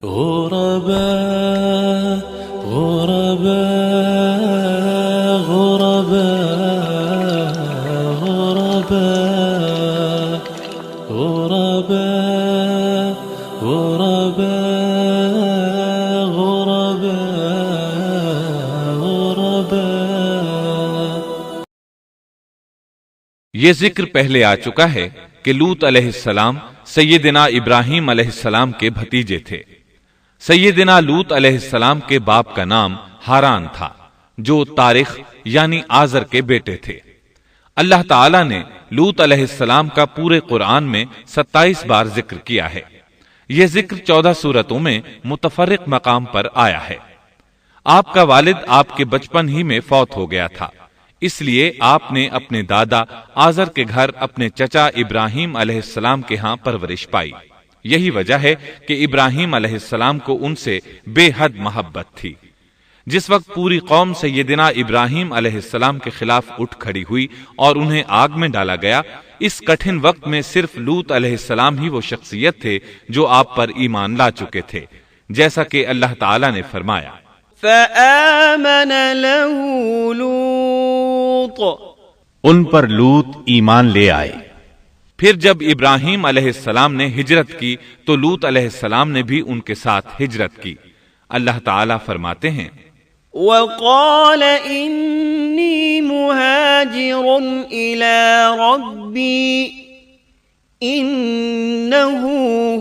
غرباء غرباء غرباء غرباء غرباء غرباء غرباء غرباء۔ یہ ذکر پہلے آ چکا ہے کہ لوط علیہ السلام سیدنا ابراہیم علیہ السلام کے بھتیجے تھے۔ سیدنا لوط علیہ السلام کے باپ کا نام ہاران تھا، جو تارخ یعنی آزر کے بیٹے تھے۔ اللہ تعالیٰ نے لوط علیہ السلام کا پورے قرآن میں 27 بار ذکر کیا ہے۔ یہ ذکر 14 سورتوں میں متفرق مقام پر آیا ہے۔ آپ کا والد آپ کے بچپن ہی میں فوت ہو گیا تھا، اس لیے آپ نے اپنے دادا آزر کے گھر اپنے چچا ابراہیم علیہ السلام کے ہاں پرورش پائی۔ یہی وجہ ہے کہ ابراہیم علیہ السلام کو ان سے بے حد محبت تھی۔ جس وقت پوری قوم سیدنا ابراہیم علیہ السلام کے خلاف اٹھ کھڑی ہوئی اور انہیں آگ میں ڈالا گیا، اس کٹھن وقت میں صرف لوط علیہ السلام ہی وہ شخصیت تھے جو آپ پر ایمان لا چکے تھے، جیسا کہ اللہ تعالیٰ نے فرمایا فآمن له لوط، ان پر لوط ایمان لے آئے۔ پھر جب ابراہیم علیہ السلام نے ہجرت کی تو لوط علیہ السلام نے بھی ان کے ساتھ ہجرت کی۔ اللہ تعالیٰ فرماتے ہیں وقال انی مہاجر الی ربی انہ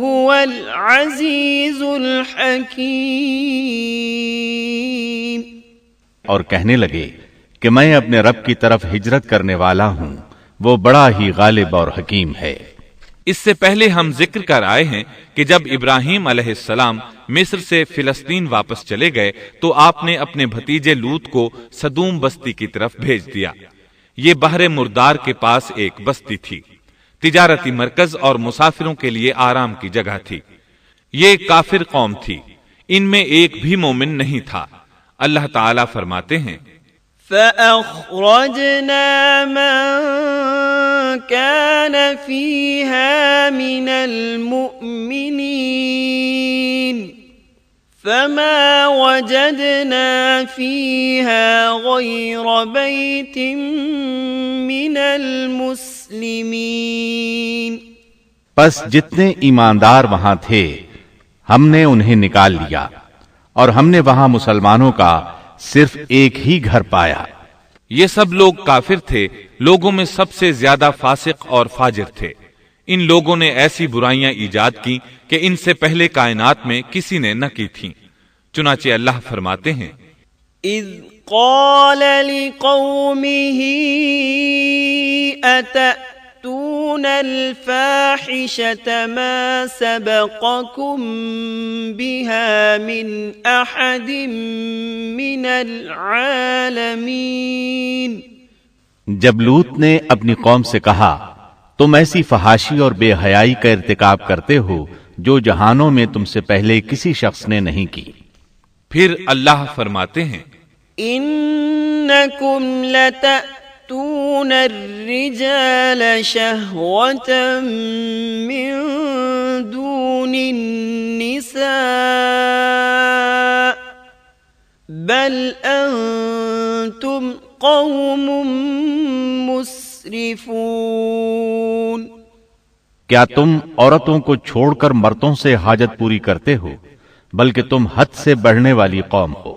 هو العزیز الحکیم، اور کہنے لگے کہ میں اپنے رب کی طرف ہجرت کرنے والا ہوں، وہ بڑا ہی غالب اور حکیم ہے۔ اس سے پہلے ہم ذکر کر آئے ہیں کہ جب ابراہیم علیہ السلام مصر سے فلسطین واپس چلے گئے تو آپ نے اپنے بھتیجے لوط کو سدوم بستی کی طرف بھیج دیا۔ یہ بحر مردار کے پاس ایک بستی تھی، تجارتی مرکز اور مسافروں کے لیے آرام کی جگہ تھی۔ یہ کافر قوم تھی، ان میں ایک بھی مومن نہیں تھا۔ اللہ تعالیٰ فرماتے ہیں فأخرجنا من كان فيها من المؤمنين فما وجدنا فيها غير بيت من المسلمين، پس جتنے ایماندار وہاں تھے ہم نے انہیں نکال لیا، اور ہم نے وہاں مسلمانوں کا صرف ایک ہی گھر پایا۔ یہ سب لوگ کافر تھے، لوگوں میں سب سے زیادہ فاسق اور فاجر تھے۔ ان لوگوں نے ایسی برائیاں ایجاد کی کہ ان سے پہلے کائنات میں کسی نے نہ کی تھیں۔ چنانچہ اللہ فرماتے ہیں اذ قال لقومه اتأتون الفاحشة ما سبقكم بها من احد من العالمین، جب لوط نے اپنی قوم سے کہا تم ایسی فحاشی اور بے حیائی کا ارتکاب کرتے ہو جو جہانوں میں تم سے پہلے کسی شخص نے نہیں کی۔ پھر اللہ فرماتے ہیں انکم لتأتون الرجال شہوة من دون النساء بل انتم قوم مسرفون، کیا تم عورتوں کو چھوڑ کر مردوں سے حاجت پوری کرتے ہو، بلکہ تم حد سے بڑھنے والی قوم ہو۔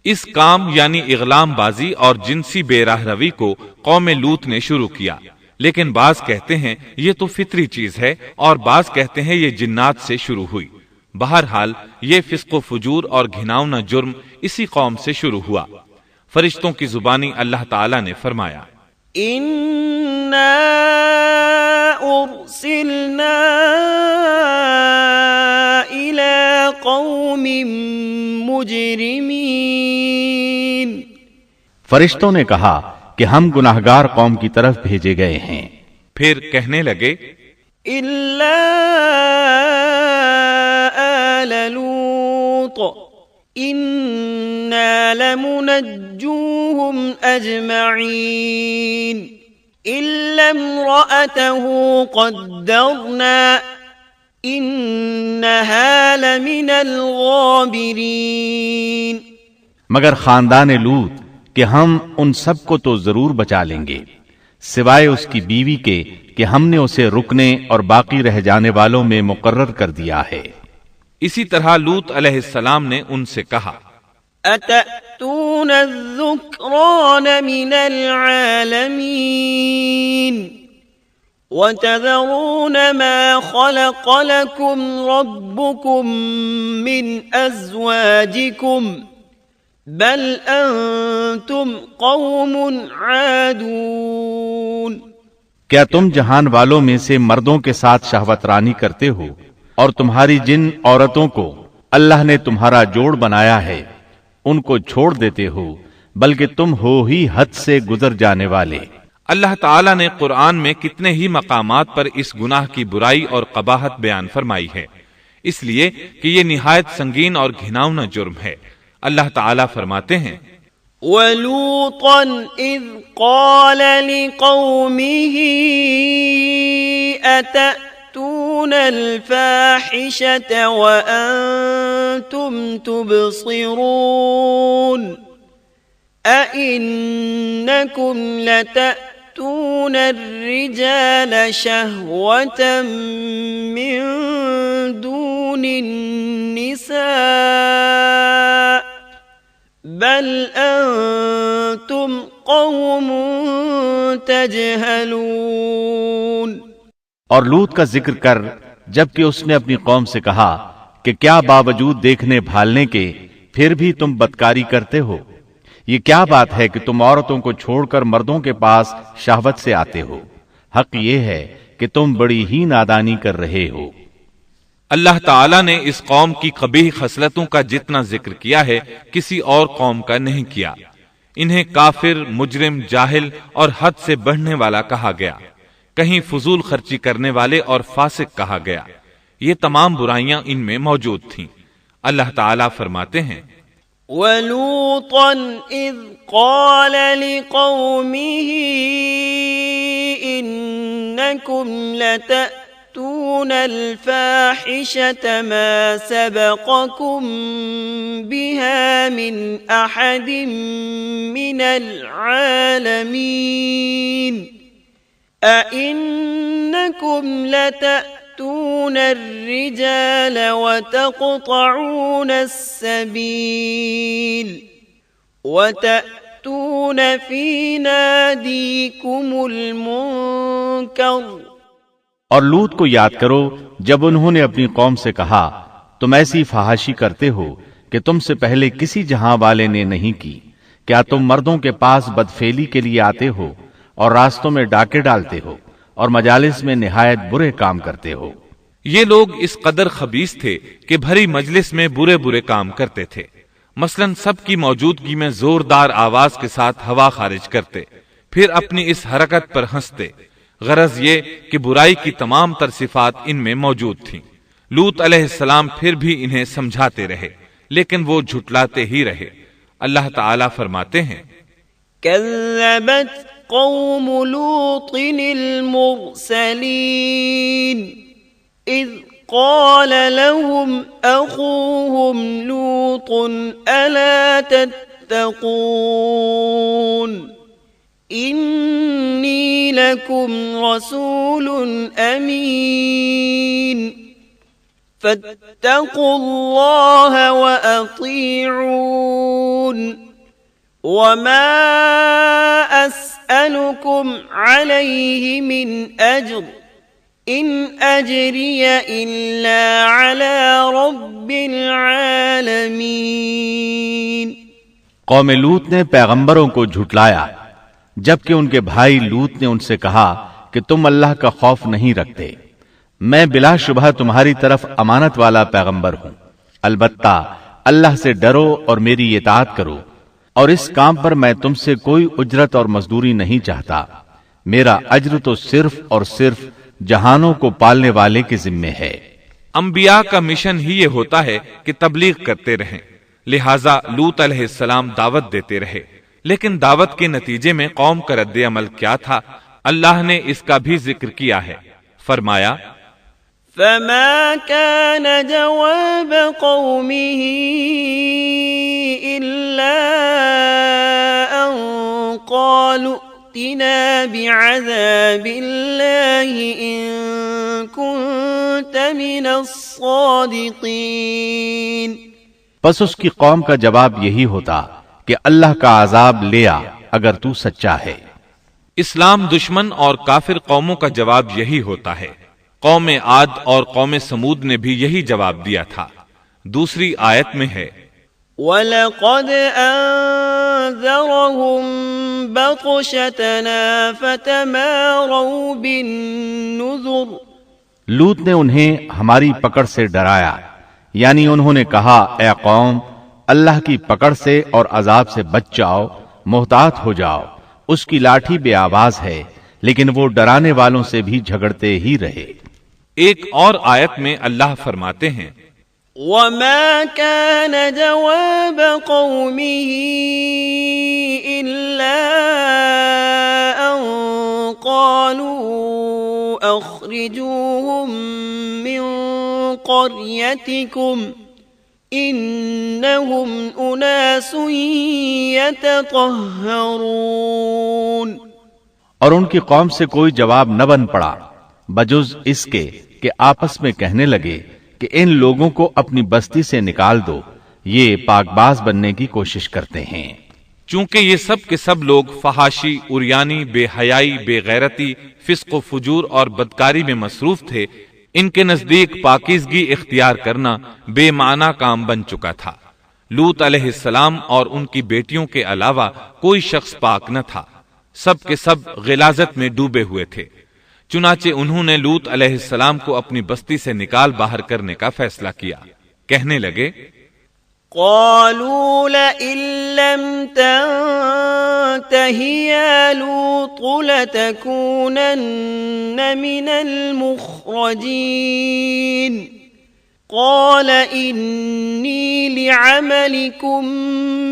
اس کام یعنی اغلام بازی اور جنسی بے راہ روی کو قوم لوط نے شروع کیا، لیکن بعض کہتے ہیں یہ تو فطری چیز ہے اور بعض کہتے ہیں یہ جنات سے شروع ہوئی۔ بہرحال یہ فسق و فجور اور گھناؤنا جرم اسی قوم سے شروع ہوا۔ فرشتوں کی زبانی اللہ تعالیٰ نے فرمایا اِنَّا أُرْسِلْنَا إِلَىٰ قَوْمٍ مُجْرِمِينَ، فرشتوں نے کہا کہ ہم گناہگار قوم کی طرف بھیجے گئے ہیں۔ پھر کہنے لگے إِلَّا آلَ لُوطٍ إِنَّا لَمُنَجُّوهُمْ أَجْمَعِينَ إِلَّا امْرَأَتَهُ قَدَّرْنَا إنها لمن الغابرين مگر خاندان لوط کہ ہم ان سب کو تو ضرور بچا لیں گے سوائے اس کی بیوی کے کہ ہم نے اسے رکنے اور باقی رہ جانے والوں میں مقرر کر دیا ہے۔ اسی طرح لوط علیہ السلام نے ان سے کہا، أتأتون الذكران من العالمين وتذرون ما خلق لكم ربكم من أزواجكم بل أنتم قوم عادون۔ کیا تم جہان والوں میں سے مردوں کے ساتھ شہوت رانی کرتے ہو اور تمہاری جن عورتوں کو اللہ نے تمہارا جوڑ بنایا ہے ان کو چھوڑ دیتے ہو، بلکہ تم ہو ہی حد سے گزر جانے والے۔ اللہ تعالیٰ نے قرآن میں کتنے ہی مقامات پر اس گناہ کی برائی اور قباحت بیان فرمائی ہے، اس لیے کہ یہ نہایت سنگین اور گھناؤنا جرم ہے۔ اللہ تعالیٰ فرماتے ہیں، وَلُوطًا إِذْ قَالَ لِقَوْمِهِ أَتَأْتُونَ الْفَاحِشَةَ وَأَنْتُمْ تُبْصِرُونَ أَإِنَّكُمْ لَتَأْتُونَ الرِّجَالَ شَهْوَةً مِّن دُونِ النِّسَاءِ بل انتم قوم تجہلون۔ اور لوط کا ذکر کر جبکہ اس نے اپنی قوم سے کہا کہ کیا باوجود دیکھنے بھالنے کے پھر بھی تم بدکاری کرتے ہو؟ یہ کیا بات ہے کہ تم عورتوں کو چھوڑ کر مردوں کے پاس شہوت سے آتے ہو؟ حق یہ ہے کہ تم بڑی ہی نادانی کر رہے ہو۔ اللہ تعالیٰ نے اس قوم کی قبیح خصلتوں کا جتنا ذکر کیا ہے کسی اور قوم کا نہیں کیا۔ انہیں کافر، مجرم، جاہل اور حد سے بڑھنے والا کہا گیا، کہیں فضول خرچی کرنے والے اور فاسق کہا گیا۔ یہ تمام برائیاں ان میں موجود تھیں۔ اللہ تعالیٰ فرماتے ہیں، وَلُوطًا إِذْ قَالَ لِقَوْمِهِ إِنَّكُمْ لَتَأْتُونَ الْفَاحِشَةَ مَا سَبَقَكُمْ بِهَا مِنْ أَحَدٍ مِّنَ الْعَالَمِينَ أَإِنَّكُمْ لَتَأْتُونَ الرِّجَالَ وَتَقْطَعُونَ السَّبِيلَ وَتَأْتُونَ فِي نَادِيكُمُ الْمُنكَرَ۔ اور لوط کو یاد کرو جب انہوں نے اپنی قوم سے کہا تم ایسی فحاشی کرتے ہو کہ تم سے پہلے کسی جہاں والے نے نہیں کی۔ کیا تم مردوں کے پاس بدفعلی کے لیے آتے ہو اور راستوں میں ڈاکے ڈالتے ہو اور مجالس میں نہایت برے کام کرتے ہو؟ یہ لوگ اس قدر خبیث تھے کہ بھری مجلس میں برے برے کام کرتے تھے۔ مثلا سب کی موجودگی میں زوردار آواز کے ساتھ ہوا خارج کرتے، پھر اپنی اس حرکت پر ہنستے۔ غرض یہ کہ برائی کی تمام تر صفات ان میں موجود تھیں۔ لوط علیہ السلام پھر بھی انہیں سمجھاتے رہے لیکن وہ جھٹلاتے ہی رہے۔ اللہ تعالیٰ فرماتے ہیں، كذبت قوم لوط المرسلين إذ قال لهم أخوهم لوط ألا تتقون إني لكم رسول أمين فاتقوا الله وأطيعون وما أسألكم عليه من أجر إن أجري إلا على رب العالمين۔ قوم لوط نے پیغمبروں کو جھٹلایا جبکہ ان کے بھائی لوط نے ان سے کہا کہ تم اللہ کا خوف نہیں رکھتے۔ میں بلا شبہ تمہاری طرف امانت والا پیغمبر ہوں، البتہ اللہ سے ڈرو اور میری اطاعت کرو، اور اس کام پر میں تم سے کوئی اجرت اور مزدوری نہیں چاہتا۔ میرا اجر تو صرف اور صرف جہانوں کو پالنے والے کے ذمے ہے۔ انبیاء کا مشن ہی یہ ہوتا ہے کہ تبلیغ کرتے رہیں، لہٰذا لوط علیہ السلام دعوت دیتے رہے، لیکن دعوت کے نتیجے میں قوم کا رد عمل کیا تھا اللہ نے اس کا بھی ذکر کیا ہے۔ فرمایا، فما كان جواب قومه إلا أن قالوا ائتنا بعذاب الله إن كنت من الصادقين. پس اس کی قوم کا جواب یہی ہوتا کہ اللہ کا عذاب لیا اگر تو سچا ہے. اسلام دشمن اور کافر قوموں کا جواب یہی ہوتا ہے. قوم عاد اور قوم سمود نے بھی یہی جواب دیا تھا. دوسری آیت میں ہے وَلَقَدْ أَنذَرَهُمْ بَطْشَتَنَا فَتَمَارَوْا بِالنُّذُرِ. لوط نے انہیں ہماری پکڑ سے ڈرایا، یعنی انہوں نے کہا اے قوم اللہ کی پکڑ سے اور عذاب سے بچ جاؤ، محتاط ہو جاؤ. اس کی لاٹھی بے آواز ہے لیکن وہ ڈرانے والوں سے بھی جھگڑتے ہی رہے. ایک اور آیت میں اللہ فرماتے ہیں وَمَا كَانَ جَوَابَ قَوْمِهِ إِلَّا أَن قَالُوا أَخْرِجُوهُم مِّن قَرْيَتِكُمْ إِنَّهُمْ أُنَاسٌ يَتَطَهَّرُونَ. اور ان کی قوم سے کوئی جواب نہ بن پڑا بجز اس کے کہ آپس میں کہنے لگے کہ ان لوگوں کو اپنی بستی سے نکال دو، یہ پاک باز بننے کی کوشش کرتے ہیں. چونکہ یہ سب کے سب لوگ فحاشی، عریانی، بے حیائی، بے غیرتی، فسق و فجور اور بدکاری میں مصروف تھے، ان کے نزدیک پاکیزگی اختیار کرنا بے معنی کام بن چکا تھا. لوط علیہ السلام اور ان کی بیٹیوں کے علاوہ کوئی شخص پاک نہ تھا، سب کے سب غلاظت میں ڈوبے ہوئے تھے. چنانچہ انہوں نے لوط علیہ السلام کو اپنی بستی سے نکال باہر کرنے کا فیصلہ کیا. کہنے لگے قالوا لئن لم تنته يا لوط لتكونن من المخرجين. قال إني لعملكم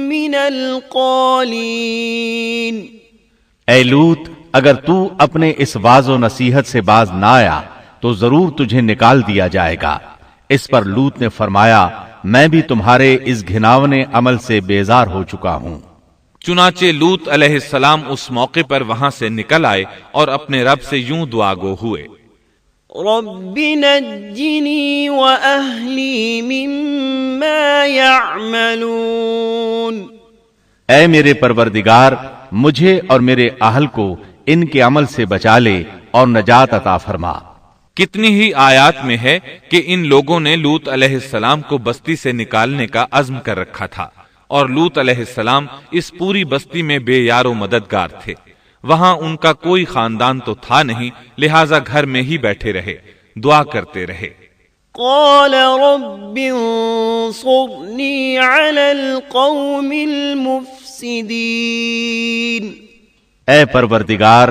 من القالين. اے لوط اگر تو اپنے اس واعظ و نصیحت سے باز نہ آیا تو ضرور تجھے نکال دیا جائے گا. اس پر لوط نے فرمایا میں بھی تمہارے اس گھناونے عمل سے بیزار ہو چکا ہوں. چنانچہ لوط علیہ السلام اس موقع پر وہاں سے نکل آئے اور اپنے رب سے یوں دعا گو ہوئے رب نجنی وأہلی مما يعملون. اے میرے پروردگار مجھے اور میرے اہل کو ان کے عمل سے بچا لے اور نجات عطا فرما. کتنی ہی آیات میں ہے کہ ان لوگوں نے لوط علیہ السلام کو بستی سے نکالنے کا عزم کر رکھا تھا، اور لوط علیہ السلام اس پوری بستی میں بے یار و مددگار تھے. وہاں ان کا کوئی خاندان تو تھا نہیں، لہٰذا گھر میں ہی بیٹھے رہے، دعا کرتے رہے. قال رب انصرنی علی القوم المفسدین. اے پروردگار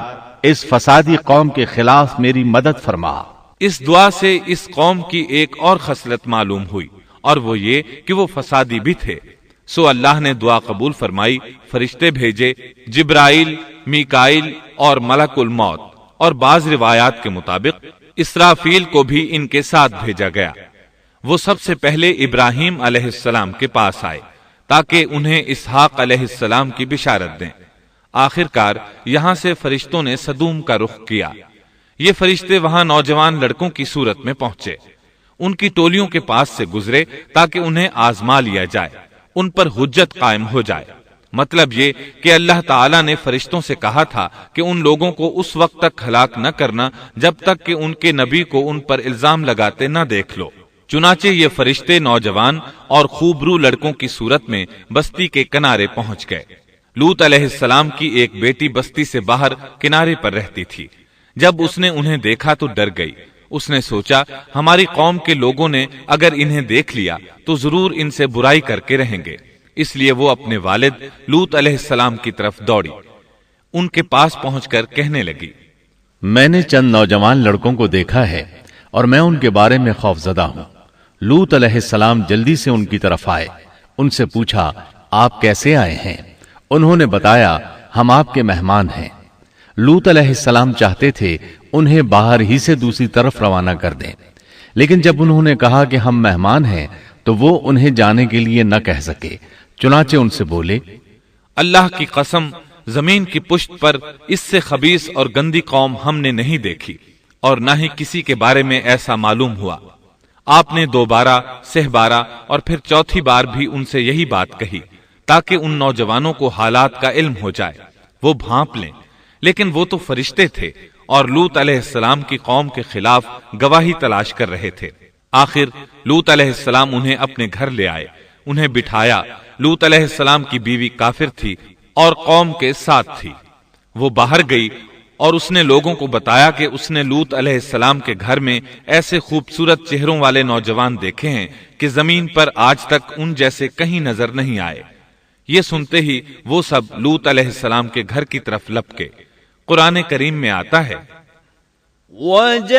اس فسادی قوم کے خلاف میری مدد فرما. اس دعا سے اس قوم کی ایک اور خصلت معلوم ہوئی، اور وہ یہ کہ وہ فسادی بھی تھے. سو اللہ نے دعا قبول فرمائی، فرشتے بھیجے، جبرائیل، میکائیل اور ملک الموت، اور بعض روایات کے مطابق اسرافیل کو بھی ان کے ساتھ بھیجا گیا. وہ سب سے پہلے ابراہیم علیہ السلام کے پاس آئے تاکہ انہیں اسحاق علیہ السلام کی بشارت دیں. آخر کار یہاں سے فرشتوں نے سدوم کا رخ کیا. یہ فرشتے وہاں نوجوان لڑکوں کی صورت میں پہنچے، ان کی ٹولیوں کے پاس سے گزرے تاکہ انہیں آزما لیا جائے، ان پر حجت قائم ہو جائے. مطلب یہ کہ اللہ تعالیٰ نے فرشتوں سے کہا تھا کہ ان لوگوں کو اس وقت تک ہلاک نہ کرنا جب تک کہ ان کے نبی کو ان پر الزام لگاتے نہ دیکھ لو. چنانچہ یہ فرشتے نوجوان اور خوبرو لڑکوں کی صورت میں بستی کے کنارے پہنچ گئے. لوط علیہ السلام کی ایک بیٹی بستی سے باہر کنارے پر رہتی تھی. جب اس نے انہیں دیکھا تو ڈر گئی. اس نے سوچا ہماری قوم کے لوگوں نے اگر انہیں دیکھ لیا تو ضرور ان سے برائی کر کے رہیں گے. اس لیے وہ اپنے والد لوط علیہ السلام کی طرف دوڑی. ان کے پاس پہنچ کر کہنے لگی میں نے چند نوجوان لڑکوں کو دیکھا ہے اور میں ان کے بارے میں خوف زدہ ہوں. لوط علیہ السلام جلدی سے ان کی طرف آئے. ان سے پوچھا آپ کیسے آئے ہیں؟ انہوں نے بتایا ہم آپ کے مہمان ہیں. لوط علیہ السلام چاہتے تھے انہیں باہر ہی سے دوسری طرف روانہ کر دیں، لیکن جب انہوں نے کہا کہ ہم مہمان ہیں تو وہ انہیں جانے کے لیے نہ کہہ سکے، چنانچہ ان سے بولے، اللہ کی قسم، زمین کی پشت پر اس سے خبیث اور گندی قوم ہم نے نہیں دیکھی، اور نہ ہی کسی کے بارے میں ایسا معلوم ہوا۔ آپ نے 2 بارہ، 6 بارہ اور پھر 4تھی بار بھی ان سے یہی بات کہی، تاکہ ان نوجوانوں کو حالات کا علم ہو جائے، وہ بھانپ لیں۔ لیکن وہ تو فرشتے تھے اور لوط علیہ السلام کی قوم کے خلاف گواہی تلاش کر رہے تھے۔ آخر لوط علیہ السلام انہیں اپنے گھر لے آئے، انہیں بٹھایا۔ لوط علیہ السلام کی بیوی کافر تھی اور قوم کے ساتھ تھی۔ وہ باہر گئی اور اس نے لوگوں کو بتایا کہ اس نے لوط علیہ السلام کے گھر میں ایسے خوبصورت چہروں والے نوجوان دیکھے ہیں کہ زمین پر آج تک ان جیسے کہیں نظر نہیں آئے۔ یہ سنتے ہی وہ سب لوط علیہ السلام کے گھر کی طرف لپکے۔ قرآن کریم میں آتا ہے، وَجَاءَهُ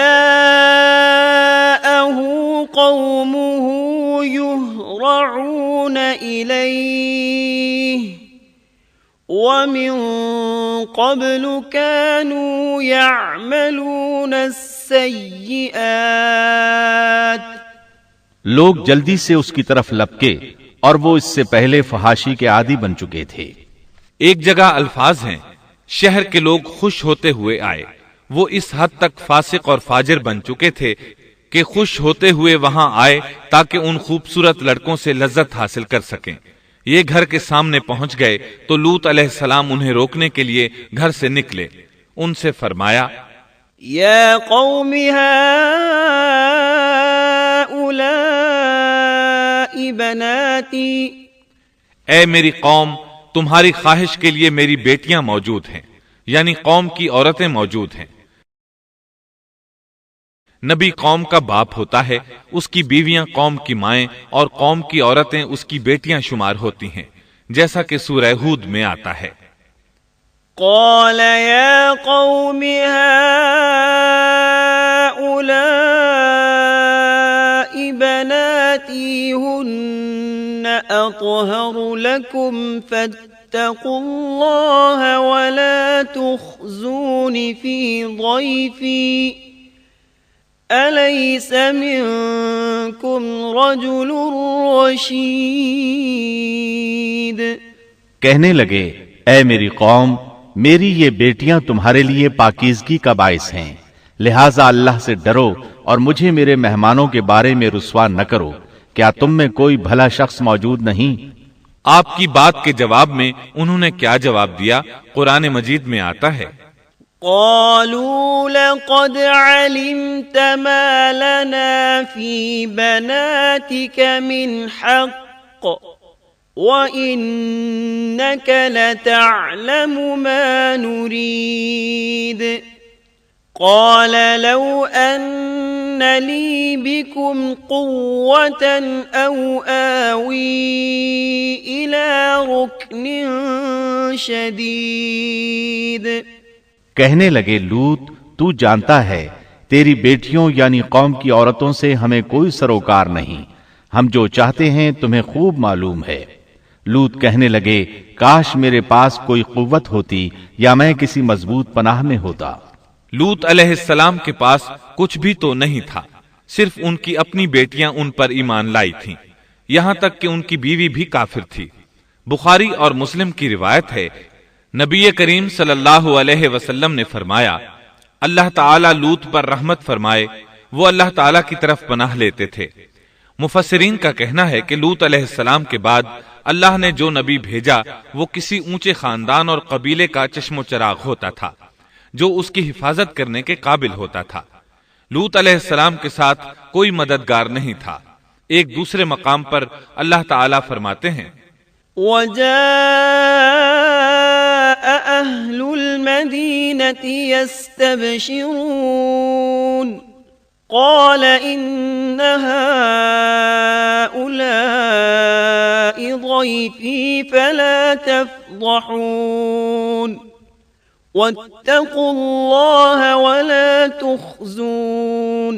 قَوْمُهُ يُهْرَعُونَ إِلَيْهِ وَمِن قَبْلُ كَانُوا يَعْمَلُونَ السَّيِّئَاتِ۔ لوگ جلدی سے اس کی طرف لپکے اور وہ اس سے پہلے فحاشی کے عادی بن چکے تھے۔ ایک جگہ الفاظ ہیں، شہر کے لوگ خوش ہوتے ہوئے آئے۔ وہ اس حد تک فاسق اور فاجر بن چکے تھے کہ خوش ہوتے ہوئے وہاں آئے تاکہ ان خوبصورت لڑکوں سے لذت حاصل کر سکیں۔ یہ گھر کے سامنے پہنچ گئے تو لوط علیہ السلام انہیں روکنے کے لیے گھر سے نکلے۔ ان سے فرمایا، یا قوم هؤلاء بناتی، اے میری قوم، تمہاری خواہش کے لیے میری بیٹیاں موجود ہیں، یعنی قوم کی عورتیں موجود ہیں۔ نبی قوم کا باپ ہوتا ہے، اس کی بیویاں قوم کی مائیں اور قوم کی عورتیں اس کی بیٹیاں شمار ہوتی ہیں، جیسا کہ سورہ ہود میں آتا ہے۔ قال یا قوم هؤلاء بناتی هن اطہر لکم فاتقوا اللہ ولا تخزون فی ضیفی أَلَيْسَ مِنكُمْ رَجُلٌ رَشِيدٌ۔ کہنے لگے، اے میری قوم، میری یہ بیٹیاں تمہارے لیے پاکیزگی کا باعث ہیں، لہٰذا اللہ سے ڈرو اور مجھے میرے مہمانوں کے بارے میں رسوا نہ کرو۔ کیا تم میں کوئی بھلا شخص موجود نہیں؟ آپ کی بات کے جواب میں انہوں نے کیا جواب دیا؟ قرآن مجید میں آتا ہے، قالوا لقد علمت ما لنا في بناتك من حق وإنك لتعلم ما نريد قال لو أن لي بكم قوة أو آوي إلى ركن شديد۔ کہنے لگے، لوط، تو جانتا ہے تیری بیٹیوں یعنی قوم کی عورتوں سے ہمیں کوئی سروکار نہیں، ہم جو چاہتے ہیں تمہیں خوب معلوم ہے۔ لوط کہنے لگے، کاش میرے پاس کوئی قوت ہوتی یا میں کسی مضبوط پناہ میں ہوتا۔ لوط علیہ السلام کے پاس کچھ بھی تو نہیں تھا، صرف ان کی اپنی بیٹیاں ان پر ایمان لائی تھیں، یہاں تک کہ ان کی بیوی بھی کافر تھی۔ بخاری اور مسلم کی روایت ہے، نبی کریم صلی اللہ علیہ وسلم نے فرمایا، اللہ تعالیٰ لوط پر رحمت فرمائے، وہ اللہ تعالیٰ کی طرف پناہ لیتے تھے۔ مفسرین کا کہنا ہے کہ لوط علیہ السلام کے بعد اللہ نے جو نبی بھیجا وہ کسی اونچے خاندان اور قبیلے کا چشم و چراغ ہوتا تھا، جو اس کی حفاظت کرنے کے قابل ہوتا تھا۔ لوط علیہ السلام کے ساتھ کوئی مددگار نہیں تھا۔ ایک دوسرے مقام پر اللہ تعالیٰ فرماتے ہیں، وَجَاءَ أَهْلُ الْمَدِينَةِ يَسْتَبْشِرُونَ قَالَ إِنَّ هَؤُلَاءِ ضَيْفِي فَلَا تَفْضَحُونَ وَاتَّقُوا اللَّهَ وَلَا تُخْزُونَ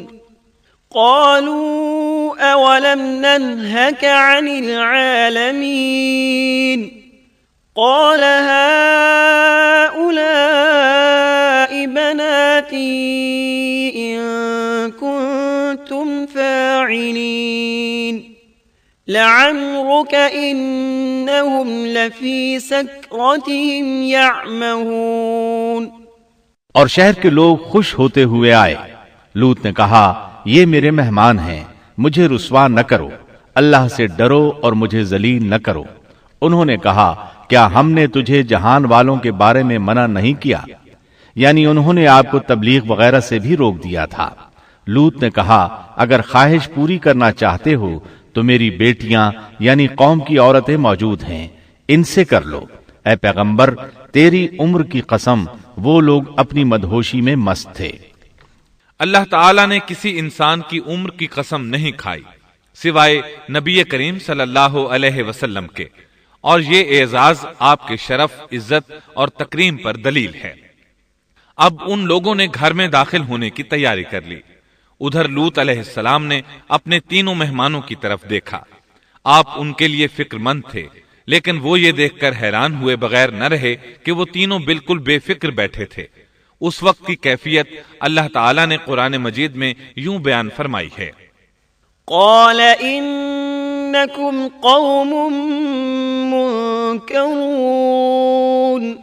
قالوا أولم ننهك عن العالمين قال هؤلاء بناتي إن كنتم فاعلين لعمرك إنهم لفي سكرتهم يعمهون۔ اور شہر کے لوگ خوش ہوتے ہوئے آئے۔ لوط نے کہا یہ میرے مہمان ہیں، مجھے رسوا نہ کرو، اللہ سے ڈرو اور مجھے ذلیل نہ کرو۔ انہوں نے کہا کیا ہم نے تجھے جہان والوں کے بارے میں منع نہیں کیا؟ یعنی انہوں نے آپ کو تبلیغ وغیرہ سے بھی روک دیا تھا۔ لوط نے کہا اگر خواہش پوری کرنا چاہتے ہو تو میری بیٹیاں یعنی قوم کی عورتیں موجود ہیں، ان سے کر لو۔ اے پیغمبر تیری عمر کی قسم وہ لوگ اپنی مدہوشی میں مست تھے۔ اللہ تعالیٰ نے کسی انسان کی عمر کی قسم نہیں کھائی سوائے نبی کریم صلی اللہ علیہ وسلم کے، اور یہ اعزاز آپ کے شرف، عزت اور تکریم پر دلیل ہے۔ اب ان لوگوں نے گھر میں داخل ہونے کی تیاری کر لی۔ ادھر لوط علیہ السلام نے اپنے تینوں مہمانوں کی طرف دیکھا۔ آپ ان کے لیے فکر مند تھے، لیکن وہ یہ دیکھ کر حیران ہوئے بغیر نہ رہے کہ وہ تینوں بالکل بے فکر بیٹھے تھے۔ اس وقت کی کیفیت اللہ تعالیٰ نے قرآن مجید میں یوں بیان فرمائی ہے، قال إنكم قوم منكرون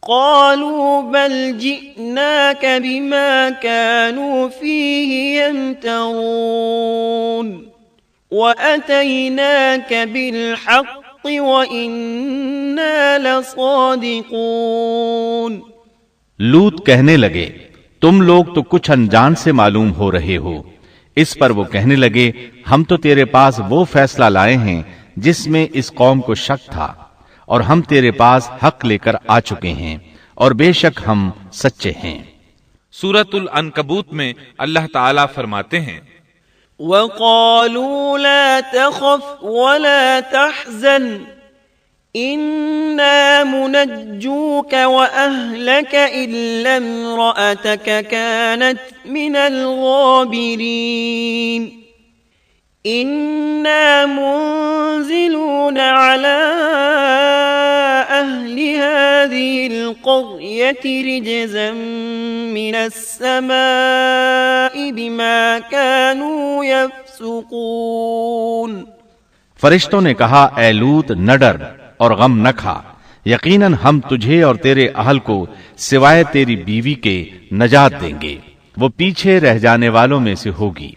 قالوا بل جئناك بما كانوا فيه يمترون وأتيناك بالحق وإنا لصادقون۔ لوط کہنے لگے تم لوگ تو کچھ انجان سے معلوم ہو رہے ہو۔ اس پر وہ کہنے لگے ہم تو تیرے پاس وہ فیصلہ لائے ہیں جس میں اس قوم کو شک تھا، اور ہم تیرے پاس حق لے کر آ چکے ہیں اور بے شک ہم سچے ہیں۔ سورۃ العنکبوت میں اللہ تعالیٰ فرماتے ہیں، وقالوا لا تخف ولا تحزن إنا منجوك وأهلك إلا امرأتك كانت من الغابرين إنا منزلون على أهل هذه القرية رجزا من السماء بما كانوا يفسقون۔ فرشتوں نے کہا اے لوط نہ ڈر اور غم نہ کھا، یقیناً ہم تجھے اور تیرے اہل کو سوائے تیری بیوی کے نجات دیں گے، وہ پیچھے رہ جانے والوں میں سے ہوگی۔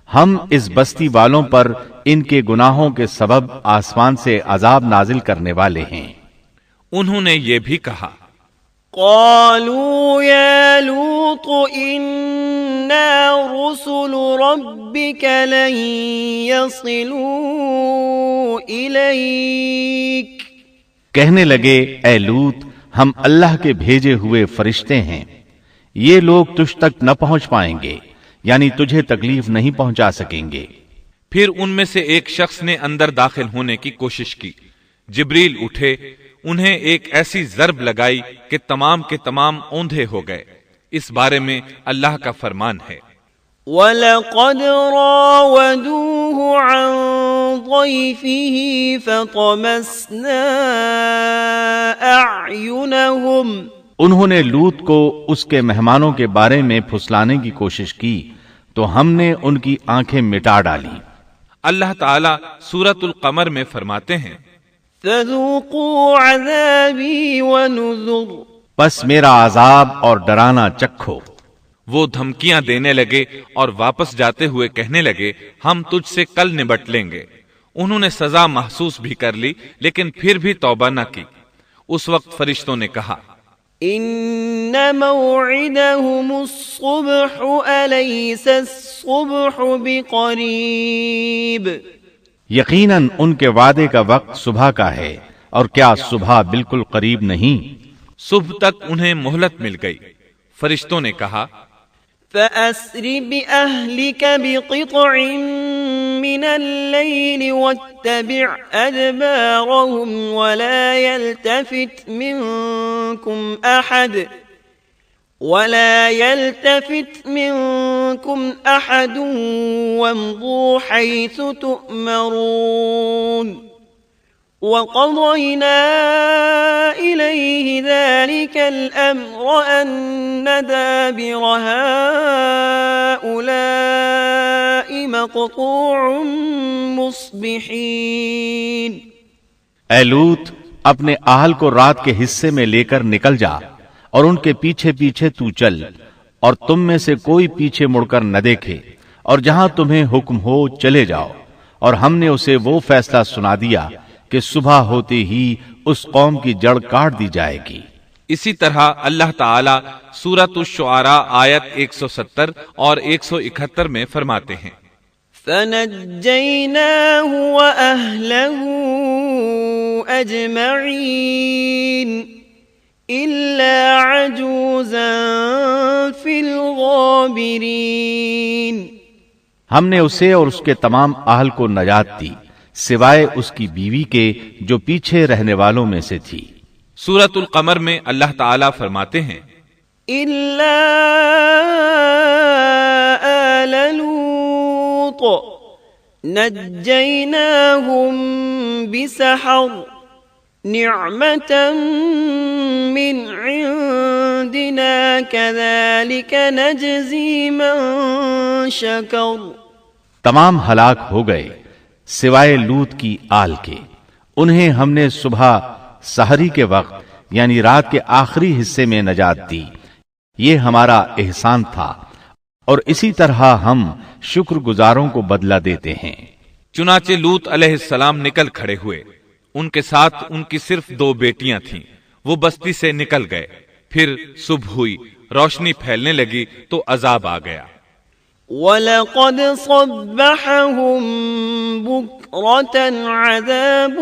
ہم اس بستی والوں پر ان کے گناہوں کے سبب آسمان سے عذاب نازل کرنے والے ہیں۔ انہوں نے یہ بھی کہا، قالوا يا لوط إنا رسل ربك لن يصلوا إليك۔ کہنے لگے اے لوط ہم اللہ کے بھیجے ہوئے فرشتے ہیں، یہ لوگ تجھ تک نہ پہنچ پائیں گے، یعنی تجھے تکلیف نہیں پہنچا سکیں گے۔ پھر ان میں سے ایک شخص نے اندر داخل ہونے کی کوشش کی۔ جبریل اٹھے، انہیں ایک ایسی ضرب لگائی کہ تمام کے تمام اوندھے ہو گئے۔ اس بارے میں اللہ کا فرمان ہے، وَلَقَدْ رَاوَدُوهُ عَنْ ضَيْفِهِ فَطَمَسْنَا أَعْيُنَهُمْ۔ انہوں نے لوط کو اس کے مہمانوں کے بارے میں پھسلانے کی کوشش کی تو ہم نے ان کی آنکھیں مٹا ڈالی۔ اللہ تعالیٰ سورۃ القمر میں فرماتے ہیں، فَذُوقُوا عَذَابِي وَنُذُرِ۔ پس میرا عذاب اور ڈرانا چکھو۔ وہ دھمکیاں دینے لگے اور واپس جاتے ہوئے کہنے لگے ہم تجھ سے کل نبٹ لیں گے۔ انہوں نے سزا محسوس بھی کر لی لیکن پھر بھی توبہ نہ کی۔ اس وقت فرشتوں نے کہا، إِنَّ مَوْعِدَهُمُ الصُّبْحُ أَلَيْسَ الصُّبْحُ بِقَرِيبٍ۔ یقیناً ان کے وعدے کا وقت صبح کا ہے، اور کیا صبح بالکل قریب نہیں؟ صبح تک انہیں مہلت مل گئی۔ فرشتوں نے کہا، فَأَسْرِ بِأَهْلِكَ بِقِطْعٍ مِّنَ اللَّيْلِ وَاتَّبِعْ أَدْبَارَهُمْ وَلَا يَلْتَفِتْ مِنكُمْ أَحَدٌ وَامْضُوا حَيْثُ تُؤْمَرُونَ وَقَضَيْنَا إِلَيْهِ ذَلِكَ الْأَمْرَ أَنَّ دَابِرَ هَٰؤُلَاءِ مقطوع مصبحين اے لوط، اپنے اہل کو رات کے حصے میں لے کر نکل جا اور ان کے پیچھے پیچھے تو چل، اور تم میں سے کوئی پیچھے مڑ کر نہ دیکھے، اور جہاں تمہیں حکم ہو چلے جاؤ۔ اور ہم نے اسے وہ فیصلہ سنا دیا کہ صبح ہوتے ہی اس قوم کی جڑ کاٹ دی جائے گی۔ اسی طرح اللہ تعالی سورۃ الشعراء آیت 170 اور 171 میں فرماتے ہیں، فنجيناه وأهله أجمعين إلا عجوزا في الغابرين ہم نے اسے اور اس کے تمام اہل کو نجات دی، سوائے اس کی بیوی کے جو پیچھے رہنے والوں میں سے تھی۔ سورۃ القمر میں اللہ تعالی فرماتے ہیں، إلا آل لوط نجيناهم بسحر نعمة من عندنا كذلك نجزي من شكر تمام ہلاک ہو گئے سوائے لوط کی آل کے، انہیں ہم نے صبح سحری کے وقت یعنی رات کے آخری حصے میں نجات دی، یہ ہمارا احسان تھا، اور اسی طرح ہم شکر گزاروں کو بدلہ دیتے ہیں۔ چنانچہ لوط علیہ السلام نکل کھڑے ہوئے، ان کے ساتھ ان کی صرف 2 بیٹیاں تھیں، وہ بستی سے نکل گئے، پھر صبح ہوئی، روشنی پھیلنے لگی تو عذاب آ گیا۔ وَلَقَدْ صَبَّحَهُم بُكْرَةً عَذَابٌ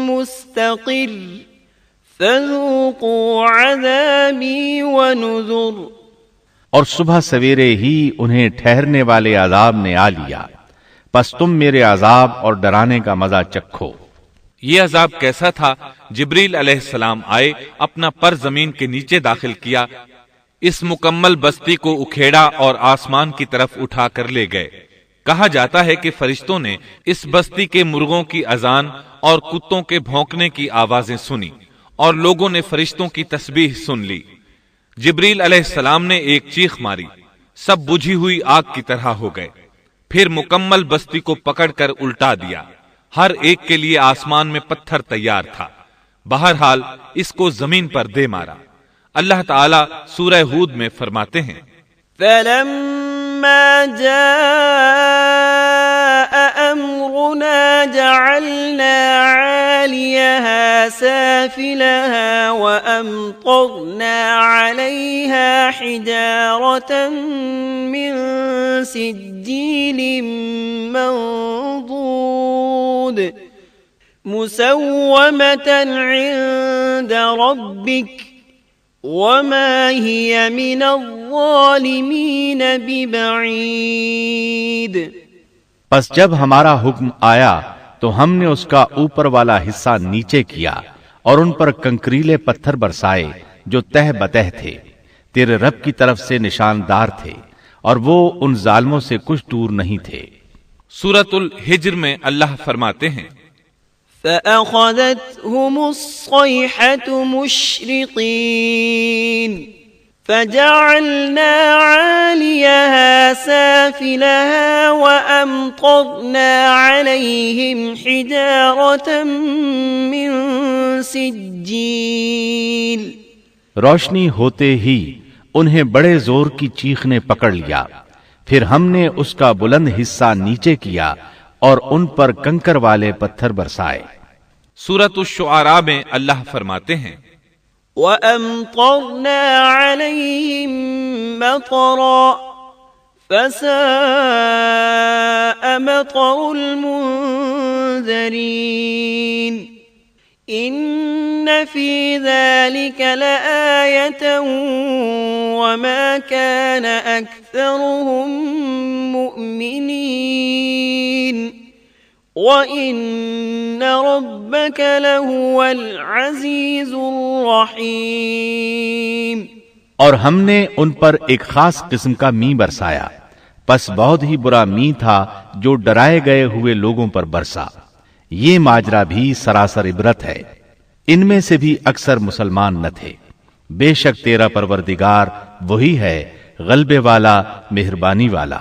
مُسْتَقِرٌّ فَذُوقُوا عَذَابِي وَنُذُرِ اور صبح سویرے ہی انہیں ٹھہرنے والے عذاب نے آ لیا، پس تم میرے عذاب اور ڈرانے کا مزہ چکھو۔ یہ عذاب کیسا تھا؟ جبریل علیہ السلام آئے، اپنا پر زمین کے نیچے داخل کیا، اس مکمل بستی کو اکھیڑا اور آسمان کی طرف اٹھا کر لے گئے۔ کہا جاتا ہے کہ فرشتوں نے اس بستی کے مرغوں کی اذان اور کتوں کے بھونکنے کی آوازیں سنی، اور لوگوں نے فرشتوں کی تسبیح سن لی۔ جبریل علیہ السلام نے ایک چیخ ماری، سب بجھی ہوئی آگ کی طرح ہو گئے، پھر مکمل بستی کو پکڑ کر الٹا دیا، ہر ایک کے لیے آسمان میں پتھر تیار تھا، بہرحال اس کو زمین پر دے مارا۔ اللہ تعالی سورہ ہود میں فرماتے ہیں، فَلَمَّا جَاءَ أَمْرُنَا جَعَلْنَا عَالِيَهَا سَافِلَهَا وَأَمْطَرْنَا عَلَيْهَا حِجَارَةً مِّن سِجِّيلٍ مَّنضُودٍ مُّسَوَّمَةً عِندَ رَبِّكَ وَمَا هِيَ مِنَ الظَّالِمِينَ بِبَعِيدٍ پس جب ہمارا حکم آیا تو ہم نے اس کا اوپر والا حصہ نیچے کیا اور ان پر کنکریلے پتھر برسائے جو تہ بتہ تھے، تیرے رب کی طرف سے نشاندار تھے، اور وہ ان ظالموں سے کچھ دور نہیں تھے۔ سورۃ الحجر میں اللہ فرماتے ہیں، فَأَخَذَتْهُمُ الصَّيْحَةُ مُشْرِقِينَ فَجَعَلْنَا عَالِيَهَا سَافِلَهَا وَأَمْطَرْنَا عَلَيْهِمْ حِجَارَةً مِّن سِجِّيلٍ روشنی ہوتے ہی انہیں بڑے زور کی چیخ نے پکڑ لیا، پھر ہم نے اس کا بلند حصہ نیچے کیا اور ان پر کنکر والے پتھر برسائے۔ سورۃ الشعراء میں اللہ فرماتے ہیں، وَأَمْطَرْنَا عَلَيْهِمْ مَطَرًا فَسَاءَ مَطَرُ الْمُنذَرِينَ إِنَّ فِي ذَلِكَ لَآيَةً وَمَا كَانَ أَكْثَرُهُم مُؤْمِنِينَ وَإِنَّ رَبَّكَ لَهُوَ الْعَزِيزُ الرَّحِيمُ اور ہم نے ان پر ایک خاص قسم کا می برسایا، پس بہت ہی برا می تھا جو ڈرائے گئے ہوئے لوگوں پر برسا۔ یہ ماجرا بھی سراسر عبرت ہے، ان میں سے بھی اکثر مسلمان نہ تھے۔ بے شک تیرا پروردگار وہی ہے، غلبے والا، مہربانی والا۔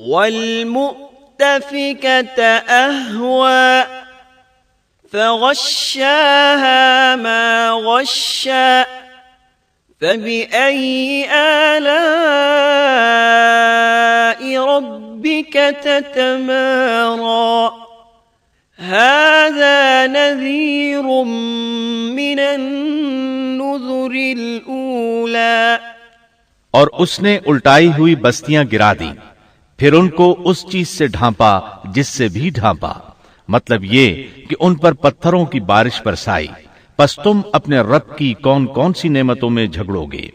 والمؤتفكة أهوى فغشاها ما غشا فبأي آلاء ربك تتمارى هذا نذير من النذر الأولى اور اس نے الٹائی ہوئی بستیاں گرا دی، پھر ان کو اس چیز سے ڈھانپا جس سے بھی ڈھانپا، مطلب یہ کہ ان پر پتھروں کی بارش برسائی، پس تم اپنے رب کی کون کون سی نعمتوں میں جھگڑو گے۔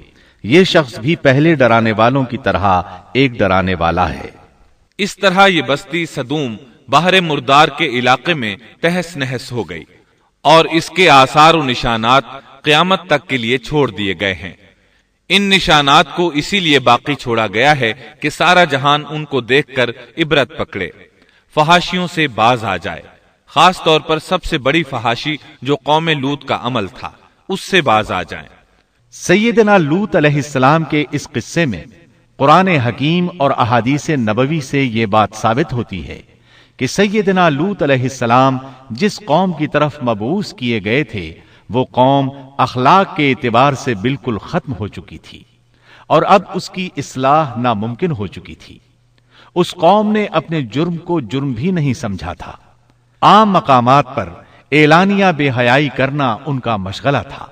یہ شخص بھی پہلے ڈرانے والوں کی طرح ایک ڈرانے والا ہے۔ اس طرح یہ بستی سدوم بحر مردار کے علاقے میں تہس نہس ہو گئی، اور اس کے آثار و نشانات قیامت تک کے لیے چھوڑ دیے گئے ہیں۔ ان نشانات کو اسی لیے باقی چھوڑا گیا ہے کہ سارا جہان ان کو دیکھ کر عبرت پکڑے، فحاشیوں سے باز آ جائے، خاص طور پر سب سے بڑی فحاشی جو قوم لوط کا عمل تھا اس سے باز آ جائیں۔ سیدنا لوط علیہ السلام کے اس قصے میں قرآن حکیم اور احادیث نبوی سے یہ بات ثابت ہوتی ہے کہ سیدنا لوط علیہ السلام جس قوم کی طرف مبعوث کیے گئے تھے وہ قوم اخلاق کے اعتبار سے بالکل ختم ہو چکی تھی، اور اب اس کی اصلاح ناممکن ہو چکی تھی۔ اس قوم نے اپنے جرم کو جرم بھی نہیں سمجھا تھا۔ عام مقامات پر اعلانیہ بے حیائی کرنا ان کا مشغلہ تھا۔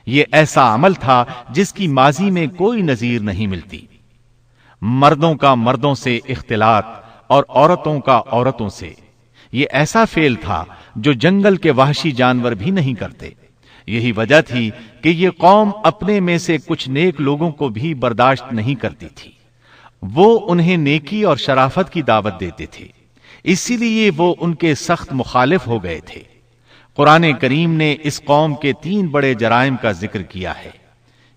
یہ ایسا عمل تھا جس کی ماضی میں کوئی نظیر نہیں ملتی۔ مردوں کا مردوں سے اختلاط اور عورتوں کا عورتوں سے، یہ ایسا فعل تھا جو جنگل کے وحشی جانور بھی نہیں کرتے۔ یہی وجہ تھی کہ یہ قوم اپنے میں سے کچھ نیک لوگوں کو بھی برداشت نہیں کرتی تھی۔ وہ انہیں نیکی اور شرافت کی دعوت دیتے تھے، اسی لیے وہ ان کے سخت مخالف ہو گئے تھے۔ قرآن کریم نے اس قوم کے 3 بڑے جرائم کا ذکر کیا ہے۔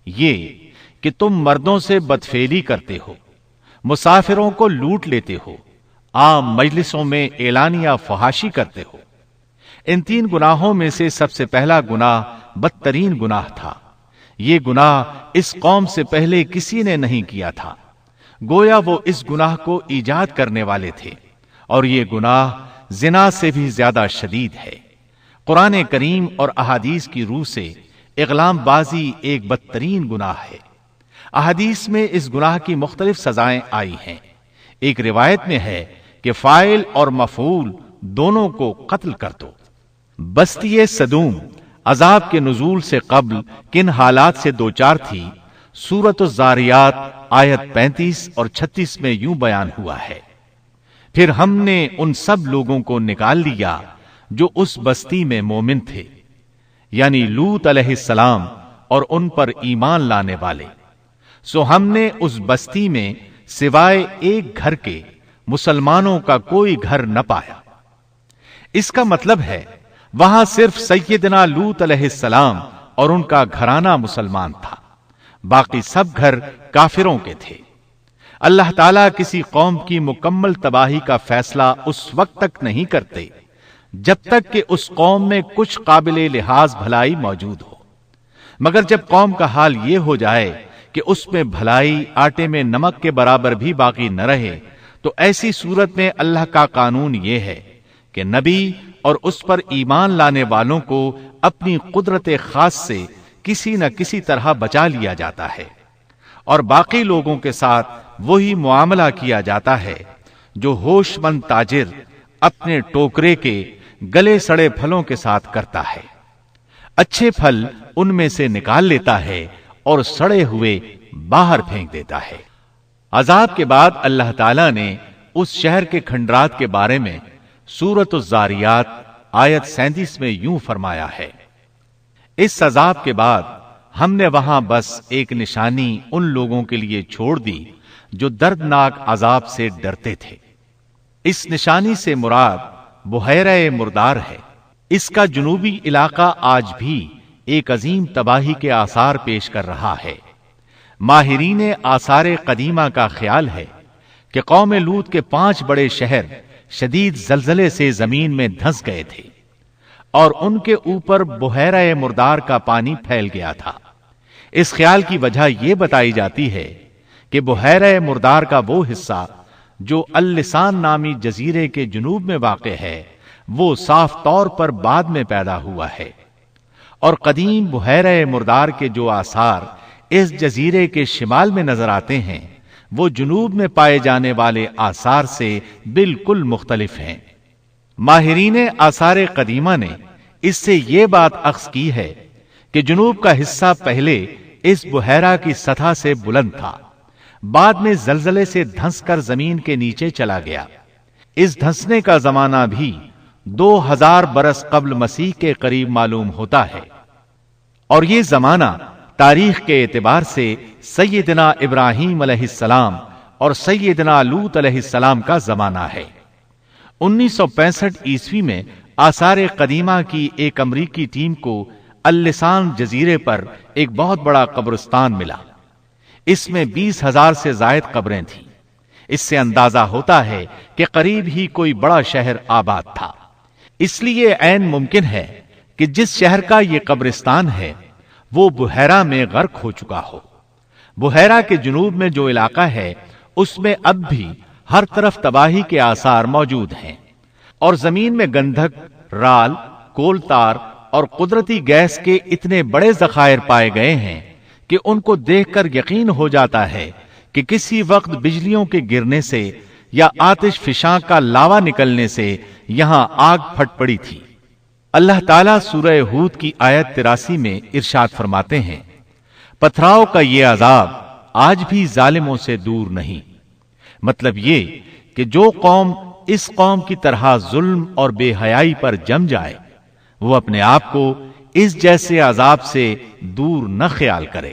یہ کہ تم مردوں سے بدفعلی کرتے ہو، مسافروں کو لوٹ لیتے ہو، عام مجلسوں میں اعلانیہ فحاشی کرتے ہو۔ ان 3 گناہوں میں سے سب سے پہلا گناہ بدترین گناہ تھا۔ یہ گناہ اس قوم سے پہلے کسی نے نہیں کیا تھا، گویا وہ اس گناہ کو ایجاد کرنے والے تھے، اور یہ گناہ زنا سے بھی زیادہ شدید ہے۔ قرآن کریم اور احادیث کی روح سے اغلام بازی ایک بدترین گناہ ہے۔ احادیث میں اس گناہ کی مختلف سزائیں آئی ہیں۔ ایک روایت میں ہے کہ فاعل اور مفعول دونوں کو قتل کر دو۔ بستی سدوم عذاب کے نزول سے قبل کن حالات سے دوچار تھی، سورۃ الزاریات آیت 35 اور 36 میں یوں بیان ہوا ہے، پھر ہم نے ان سب لوگوں کو نکال لیا جو اس بستی میں مومن تھے، یعنی لوط علیہ السلام اور ان پر ایمان لانے والے، سو ہم نے اس بستی میں سوائے ایک گھر کے مسلمانوں کا کوئی گھر نہ پایا۔ اس کا مطلب ہے وہاں صرف سیدنا لوط علیہ السلام اور ان کا گھرانہ مسلمان تھا، باقی سب گھر کافروں کے تھے۔ اللہ تعالیٰ کسی قوم کی مکمل تباہی کا فیصلہ اس وقت تک نہیں کرتے جب تک کہ اس قوم میں کچھ قابل لحاظ بھلائی موجود ہو، مگر جب قوم کا حال یہ ہو جائے کہ اس میں بھلائی آٹے میں نمک کے برابر بھی باقی نہ رہے، تو ایسی صورت میں اللہ کا قانون یہ ہے کہ نبی اور اس پر ایمان لانے والوں کو اپنی قدرت خاص سے کسی نہ کسی طرح بچا لیا جاتا ہے، اور باقی لوگوں کے ساتھ وہی معاملہ کیا جاتا ہے جو ہوش مند تاجر اپنے ٹوکرے کے گلے سڑے پھلوں کے ساتھ کرتا ہے۔ اچھے پھل ان میں سے نکال لیتا ہے اور سڑے ہوئے باہر پھینک دیتا ہے۔ عذاب کے بعد اللہ تعالیٰ نے اس شہر کے کھنڈرات کے بارے میں سورۃ الزاریات آیت 37 میں یوں فرمایا ہے، اس عذاب کے بعد ہم نے وہاں بس ایک نشانی ان لوگوں کے لیے چھوڑ دی جو دردناک عذاب سے ڈرتے تھے۔ اس نشانی سے مراد بحیرہ مردار ہے۔ اس کا جنوبی علاقہ آج بھی ایک عظیم تباہی کے آثار پیش کر رہا ہے۔ ماہرین آثار قدیمہ کا خیال ہے کہ قوم لوط کے 5 بڑے شہر شدید زلزلے سے زمین میں دھنس گئے تھے، اور ان کے اوپر بحیرہ مردار کا پانی پھیل گیا تھا۔ اس خیال کی وجہ یہ بتائی جاتی ہے کہ بحیرہ مردار کا وہ حصہ جو اللسان نامی جزیرے کے جنوب میں واقع ہے وہ صاف طور پر بعد میں پیدا ہوا ہے، اور قدیم بحیرہ مردار کے جو آثار اس جزیرے کے شمال میں نظر آتے ہیں وہ جنوب میں پائے جانے والے آثار سے بالکل مختلف ہیں۔ ماہرین آثار قدیمہ نے اس سے یہ بات اخذ کی ہے کہ جنوب کا حصہ پہلے اس بحیرہ کی سطح سے بلند تھا، بعد میں زلزلے سے دھنس کر زمین کے نیچے چلا گیا۔ اس دھنسنے کا زمانہ بھی 2000 برس قبل مسیح کے قریب معلوم ہوتا ہے، اور یہ زمانہ تاریخ کے اعتبار سے سیدنا ابراہیم علیہ السلام اور سیدنا لوط علیہ السلام کا زمانہ ہے۔ 1965 عیسوی میں آثار قدیمہ کی ایک امریکی ٹیم کو اللسان جزیرے پر ایک بہت بڑا قبرستان ملا۔ اس میں 20,000 سے زائد قبریں تھیں۔ اس سے اندازہ ہوتا ہے کہ قریب ہی کوئی بڑا شہر آباد تھا۔ اس لیے عین ممکن ہے کہ جس شہر کا یہ قبرستان ہے وہ بحیرہ میں غرق ہو چکا ہو۔ بحیرہ کے جنوب میں جو علاقہ ہے اس میں اب بھی ہر طرف تباہی کے آثار موجود ہیں، اور زمین میں گندھک، رال، کول تار اور قدرتی گیس کے اتنے بڑے ذخائر پائے گئے ہیں کہ ان کو دیکھ کر یقین ہو جاتا ہے کہ کسی وقت بجلیوں کے گرنے سے یا آتش فشاں کا لاوا نکلنے سے یہاں آگ پھٹ پڑی تھی۔ اللہ تعالیٰ سورہ ہود کی آیت 83 میں ارشاد فرماتے ہیں، پتھراؤ کا یہ عذاب آج بھی ظالموں سے دور نہیں۔ مطلب یہ کہ جو قوم اس قوم کی طرح ظلم اور بے حیائی پر جم جائے وہ اپنے آپ کو اس جیسے عذاب سے دور نہ خیال کرے۔